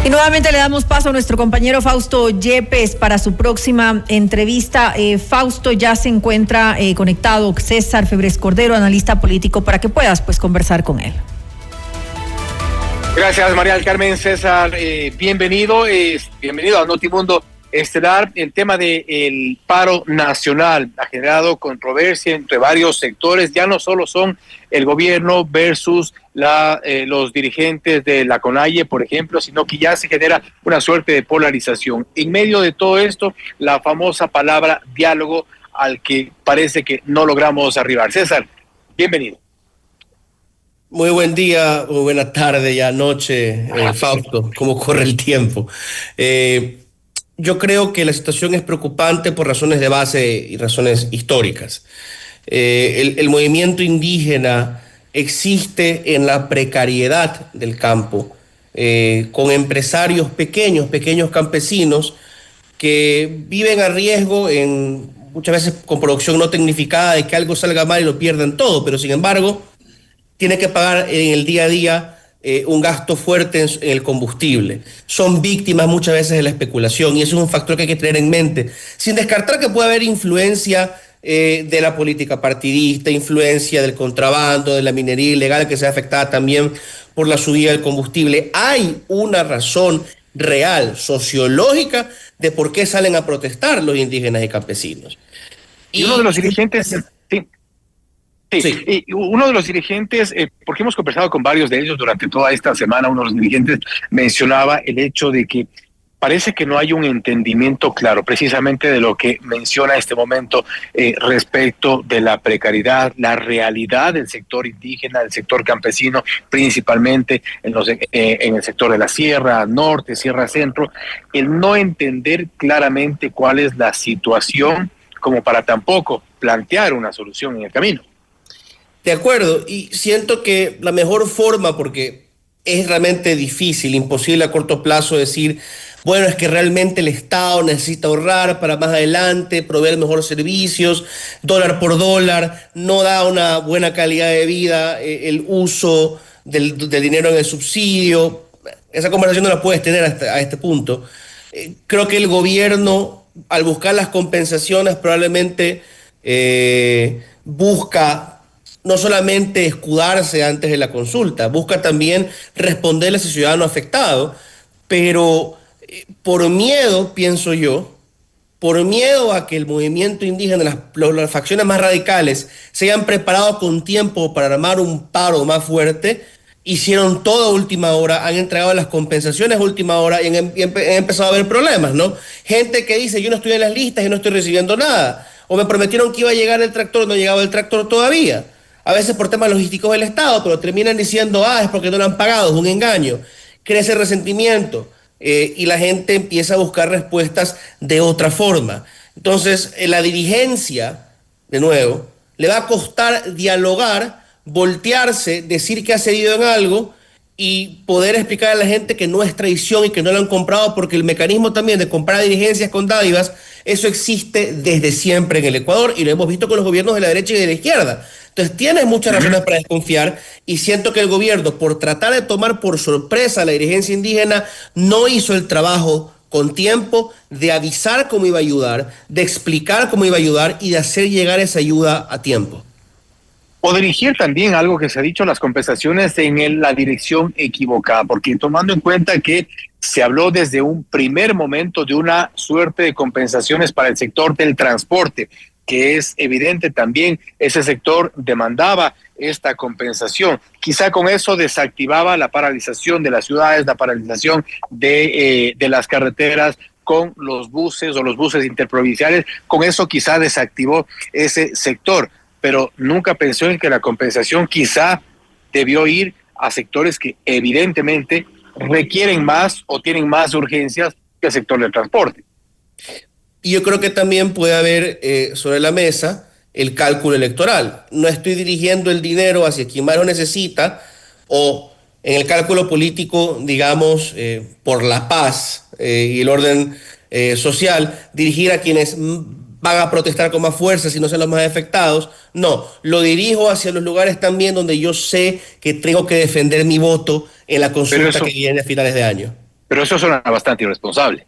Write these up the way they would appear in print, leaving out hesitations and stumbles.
Y nuevamente le damos paso a nuestro compañero Fausto Yepes para su próxima entrevista. Fausto, ya se encuentra conectado César Febres Cordero, analista político, para que puedas conversar con él. Gracias, María del Carmen. César, bienvenido a Notimundo Estelar. El tema del paro nacional ha generado controversia entre varios sectores. Ya no solo son el gobierno versus los dirigentes de la CONAIE, por ejemplo, sino que ya se genera una suerte de polarización. En medio de todo esto, la famosa palabra diálogo, al que parece que no logramos arribar. César, bienvenido. Muy buen día, muy buena tarde, ya noche, Fausto, cómo corre el tiempo. Yo creo que la situación es preocupante por razones de base y razones históricas. El movimiento indígena existe en la precariedad del campo, con empresarios pequeños campesinos que viven a riesgo, muchas veces con producción no tecnificada, de que algo salga mal y lo pierdan todo, pero sin embargo tiene que pagar en el día a día un gasto fuerte en el combustible. Son víctimas muchas veces de la especulación y eso es un factor que hay que tener en mente, sin descartar que puede haber influencia de la política partidista, influencia del contrabando, de la minería ilegal que se ve afectada también por la subida del combustible. Hay una razón real, sociológica, de por qué salen a protestar los indígenas y campesinos. Y uno de los dirigentes... Sí, y uno de los dirigentes, porque hemos conversado con varios de ellos durante toda esta semana, uno de los dirigentes mencionaba el hecho de que parece que no hay un entendimiento claro precisamente de lo que menciona este momento respecto de la precariedad, la realidad del sector indígena, del sector campesino, principalmente en el sector de la Sierra Norte, Sierra Centro, el no entender claramente cuál es la situación como para tampoco plantear una solución en el camino. De acuerdo, y siento que la mejor forma, porque es realmente difícil, imposible a corto plazo decir, bueno, es que realmente el Estado necesita ahorrar para más adelante, proveer mejores servicios, dólar por dólar, no da una buena calidad de vida, el uso del dinero en el subsidio. Esa conversación no la puedes tener hasta este punto. Creo que el gobierno, al buscar las compensaciones, probablemente busca no solamente escudarse antes de la consulta, busca también responderle a ese ciudadano afectado, pero por miedo, pienso yo, por miedo a que el movimiento indígena, las facciones más radicales, se hayan preparado con tiempo para armar un paro más fuerte, hicieron todo a última hora, han entregado las compensaciones a última hora y han empezado a haber problemas, ¿no? Gente que dice, yo no estoy en las listas y no estoy recibiendo nada, o me prometieron que iba a llegar el tractor, no ha llegado el tractor todavía. A veces por temas logísticos del Estado, pero terminan diciendo, es porque no lo han pagado, es un engaño. Crece resentimiento y la gente empieza a buscar respuestas de otra forma. Entonces, la dirigencia, de nuevo, le va a costar dialogar, voltearse, decir que ha cedido en algo y poder explicar a la gente que no es traición y que no lo han comprado, porque el mecanismo también de comprar dirigencias con dádivas, eso existe desde siempre en el Ecuador y lo hemos visto con los gobiernos de la derecha y de la izquierda. Entonces tienes muchas razones para desconfiar y siento que el gobierno, por tratar de tomar por sorpresa a la dirigencia indígena, no hizo el trabajo con tiempo de avisar cómo iba a ayudar, de explicar cómo iba a ayudar y de hacer llegar esa ayuda a tiempo. O dirigir también algo que se ha dicho, las compensaciones en la dirección equivocada, porque tomando en cuenta que se habló desde un primer momento de una suerte de compensaciones para el sector del transporte, que es evidente también, ese sector demandaba esta compensación. Quizá con eso desactivaba la paralización de las ciudades, la paralización de las carreteras con los buses o los buses interprovinciales, con eso quizá desactivó ese sector, pero nunca pensó en que la compensación quizá debió ir a sectores que evidentemente requieren más o tienen más urgencias que el sector del transporte. Y yo creo que también puede haber sobre la mesa el cálculo electoral. No estoy dirigiendo el dinero hacia quien más lo necesita, o en el cálculo político, digamos, por la paz y el orden social, dirigir a quienes van a protestar con más fuerza si no son los más afectados. No, lo dirijo hacia los lugares también donde yo sé que tengo que defender mi voto en la consulta que viene a finales de año. Pero eso suena bastante irresponsable.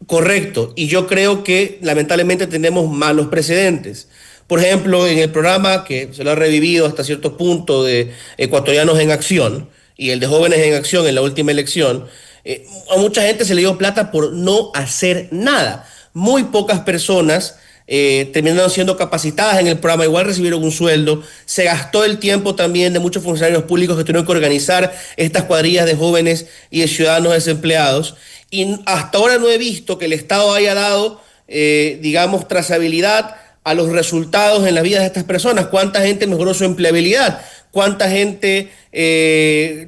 Correcto, y yo creo que lamentablemente tenemos malos precedentes. Por ejemplo, en el programa que se lo ha revivido hasta cierto punto de Ecuatorianos en Acción y el de Jóvenes en Acción en la última elección, a mucha gente se le dio plata por no hacer nada. Muy pocas personas terminaron siendo capacitadas en el programa, igual recibieron un sueldo. Se gastó el tiempo también de muchos funcionarios públicos que tuvieron que organizar estas cuadrillas de jóvenes y de ciudadanos desempleados. Y hasta ahora no he visto que el Estado haya dado, digamos, trazabilidad a los resultados en la vida de estas personas. ¿Cuánta gente mejoró su empleabilidad? ¿Cuánta gente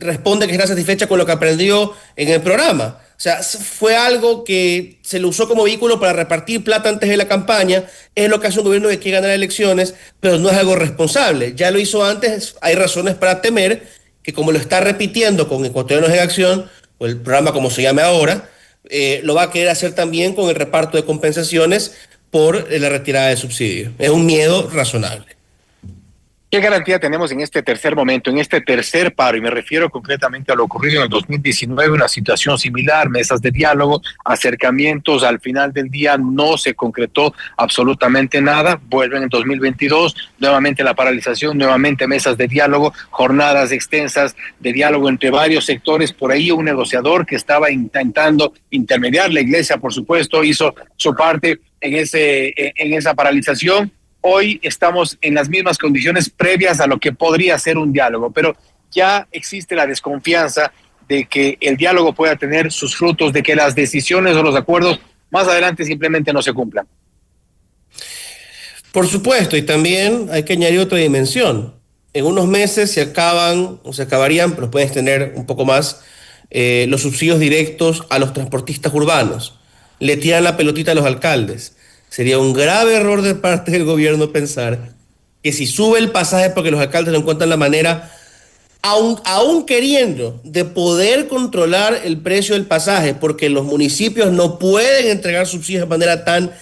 responde que está satisfecha con lo que aprendió en el programa? O sea, fue algo que se le usó como vehículo para repartir plata antes de la campaña. Es lo que hace un gobierno que quiere ganar elecciones, pero no es algo responsable. Ya lo hizo antes, hay razones para temer que, como lo está repitiendo con Ecuatorianos en Acción, o el programa como se llame ahora, lo va a querer hacer también con el reparto de compensaciones por la retirada de subsidios. Es un miedo razonable. ¿Qué garantía tenemos en este tercer momento, en este tercer paro? Y me refiero concretamente a lo ocurrido en el 2019, una situación similar, mesas de diálogo, acercamientos, al final del día no se concretó absolutamente nada, vuelven en 2022, nuevamente la paralización, nuevamente mesas de diálogo, jornadas extensas de diálogo entre varios sectores, por ahí un negociador que estaba intentando intermediar, la iglesia por supuesto hizo su parte en esa paralización. Hoy estamos en las mismas condiciones previas a lo que podría ser un diálogo, pero ya existe la desconfianza de que el diálogo pueda tener sus frutos, de que las decisiones o los acuerdos más adelante simplemente no se cumplan. Por supuesto, y también hay que añadir otra dimensión. En unos meses se acabarían, pero pueden extender un poco más, los subsidios directos a los transportistas urbanos. Le tiran la pelotita a los alcaldes. Sería un grave error de parte del gobierno pensar que si sube el pasaje porque los alcaldes no encuentran la manera, aún queriendo, de poder controlar el precio del pasaje, porque los municipios no pueden entregar subsidios de manera tan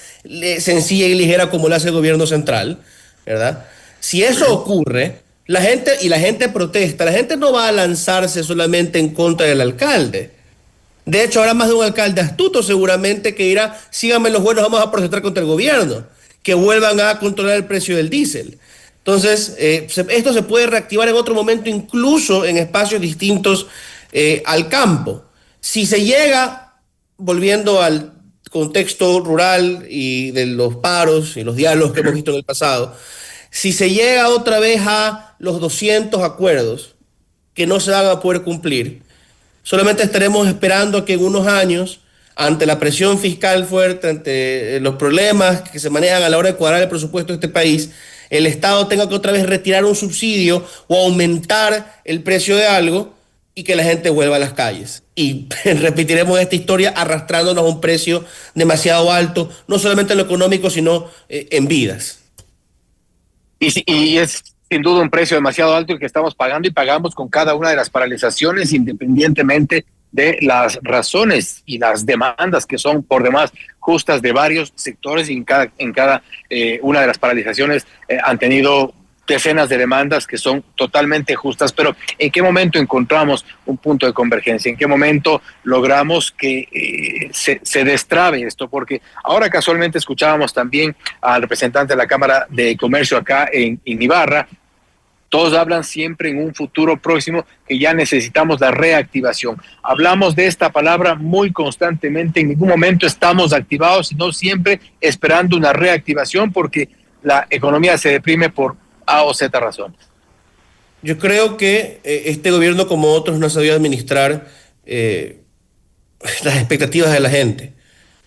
sencilla y ligera como lo hace el gobierno central, ¿verdad? Si eso ocurre, la gente protesta, la gente no va a lanzarse solamente en contra del alcalde. De hecho, habrá más de un alcalde astuto seguramente que dirá, síganme los buenos, vamos a protestar contra el gobierno, que vuelvan a controlar el precio del diésel. Entonces, esto se puede reactivar en otro momento, incluso en espacios distintos al campo. Si se llega, volviendo al contexto rural y de los paros y los diálogos que hemos visto en el pasado, si se llega otra vez a los 200 acuerdos que no se van a poder cumplir, solamente estaremos esperando a que en unos años, ante la presión fiscal fuerte, ante los problemas que se manejan a la hora de cuadrar el presupuesto de este país, el Estado tenga que otra vez retirar un subsidio o aumentar el precio de algo y que la gente vuelva a las calles. Y repetiremos esta historia arrastrándonos a un precio demasiado alto, no solamente en lo económico, sino en vidas. Y es sin duda un precio demasiado alto el que estamos pagando y pagamos con cada una de las paralizaciones, independientemente de las razones y las demandas que son por demás justas de varios sectores. Y en cada una de las paralizaciones han tenido decenas de demandas que son totalmente justas, pero ¿en qué momento encontramos un punto de convergencia? ¿En qué momento logramos que se destrabe esto? Porque ahora casualmente escuchábamos también al representante de la Cámara de Comercio acá en Ibarra. Todos hablan siempre en un futuro próximo que ya necesitamos la reactivación. Hablamos de esta palabra muy constantemente, en ningún momento estamos activados, sino siempre esperando una reactivación porque la economía se deprime por A o Z razones. Yo creo que este gobierno, como otros, no ha sabido administrar las expectativas de la gente,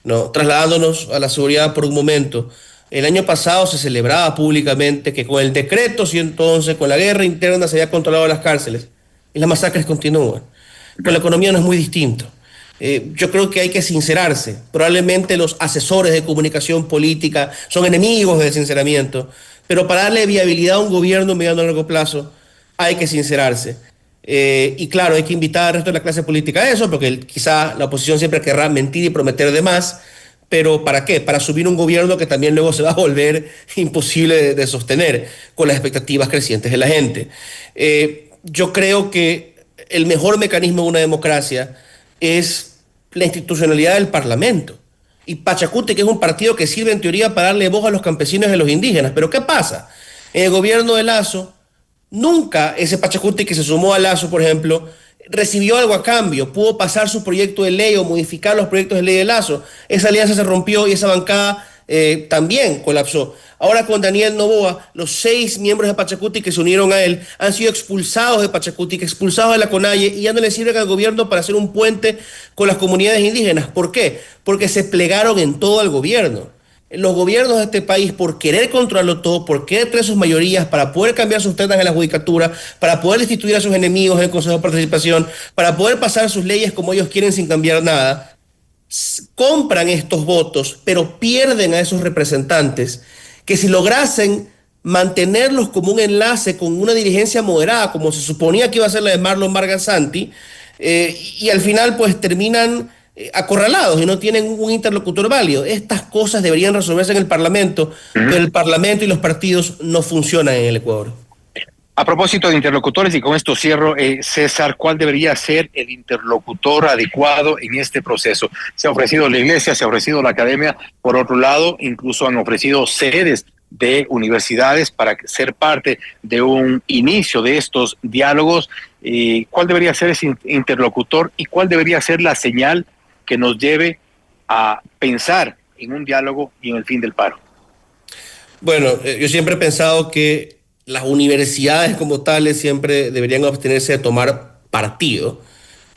¿no? Trasladándonos a la seguridad por un momento. El año pasado se celebraba públicamente que con el decreto 111, con la guerra interna, se había controlado las cárceles y las masacres continúan. Con la economía no es muy distinto. Yo creo que hay que sincerarse. Probablemente los asesores de comunicación política son enemigos del sinceramiento, pero para darle viabilidad a un gobierno mediano a largo plazo hay que sincerarse. Y claro, hay que invitar al resto de la clase política a eso, porque quizá la oposición siempre querrá mentir y prometer de más, pero ¿para qué? Para subir un gobierno que también luego se va a volver imposible de sostener con las expectativas crecientes de la gente. Yo creo que el mejor mecanismo de una democracia es la institucionalidad del Parlamento. Y Pachacuti, que es un partido que sirve en teoría para darle voz a los campesinos y a los indígenas. Pero ¿qué pasa? En el gobierno de Lasso, nunca ese Pachacuti que se sumó a Lasso, por ejemplo, recibió algo a cambio, pudo pasar su proyecto de ley o modificar los proyectos de ley de Lasso. Esa alianza se rompió y esa bancada también colapsó. Ahora con Daniel Noboa, los 6 miembros de Pachacuti que se unieron a él han sido expulsados de Pachacuti, expulsados de la CONAIE, y ya no le sirven al gobierno para hacer un puente con las comunidades indígenas. ¿Por qué? Porque se plegaron en todo al gobierno. Los gobiernos de este país, por querer controlarlo todo, por querer tener sus mayorías, para poder cambiar sus ternas en la judicatura, para poder destituir a sus enemigos en el Consejo de Participación, para poder pasar sus leyes como ellos quieren sin cambiar nada, compran estos votos, pero pierden a esos representantes que, si lograsen mantenerlos como un enlace con una dirigencia moderada, como se suponía que iba a ser la de Marlon Margansanti, y al final pues terminan acorralados y no tienen un interlocutor válido. Estas cosas deberían resolverse en el Parlamento, pero el Parlamento y los partidos no funcionan en el Ecuador. A propósito de interlocutores, y con esto cierro, César, ¿cuál debería ser el interlocutor adecuado en este proceso? Se ha ofrecido la Iglesia, se ha ofrecido la academia, por otro lado, incluso han ofrecido sedes de universidades para ser parte de un inicio de estos diálogos. ¿Cuál debería ser ese interlocutor y cuál debería ser la señal que nos lleve a pensar en un diálogo y en el fin del paro? Bueno, yo siempre he pensado que las universidades como tales siempre deberían abstenerse de tomar partido,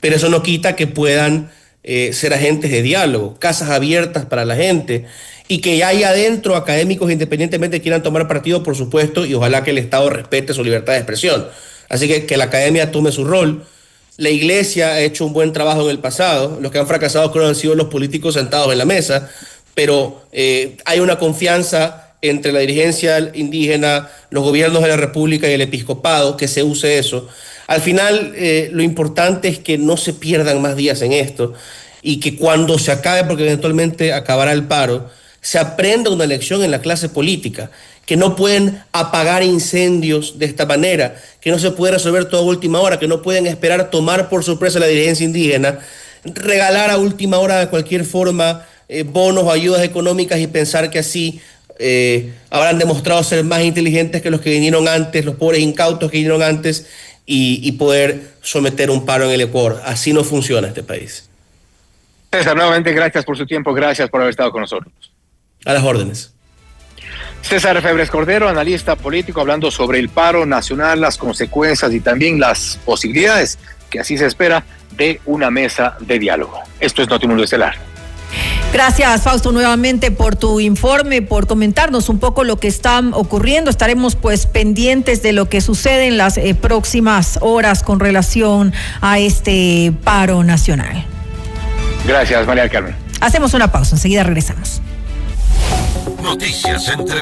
pero eso no quita que puedan ser agentes de diálogo, casas abiertas para la gente, y que haya adentro académicos independientemente quieran tomar partido, por supuesto, y ojalá que el Estado respete su libertad de expresión. Así que la academia tome su rol. La Iglesia ha hecho un buen trabajo en el pasado. Los que han fracasado creo han sido los políticos sentados en la mesa, pero hay una confianza entre la dirigencia indígena, los gobiernos de la República y el episcopado, que se use eso. Al final, lo importante es que no se pierdan más días en esto y que cuando se acabe, porque eventualmente acabará el paro, se aprenda una lección en la clase política, que no pueden apagar incendios de esta manera, que no se puede resolver todo a última hora, que no pueden esperar tomar por sorpresa a la dirigencia indígena, regalar a última hora de cualquier forma bonos o ayudas económicas y pensar que así habrán demostrado ser más inteligentes que los que vinieron antes, los pobres incautos que vinieron antes, y poder someter un paro en el Ecuador. Así no funciona este país. César, nuevamente gracias por su tiempo, gracias por haber estado con nosotros. A las órdenes. César Febres Cordero, analista político, hablando sobre el paro nacional, las consecuencias y también las posibilidades, que así se espera, de una mesa de diálogo. Esto es Notimundo Estelar. Gracias, Fausto, nuevamente por tu informe, por comentarnos un poco lo que está ocurriendo. Estaremos pues pendientes de lo que sucede en las próximas horas con relación a este paro nacional. Gracias, María del Carmen. Hacemos una pausa, enseguida regresamos. Noticias entre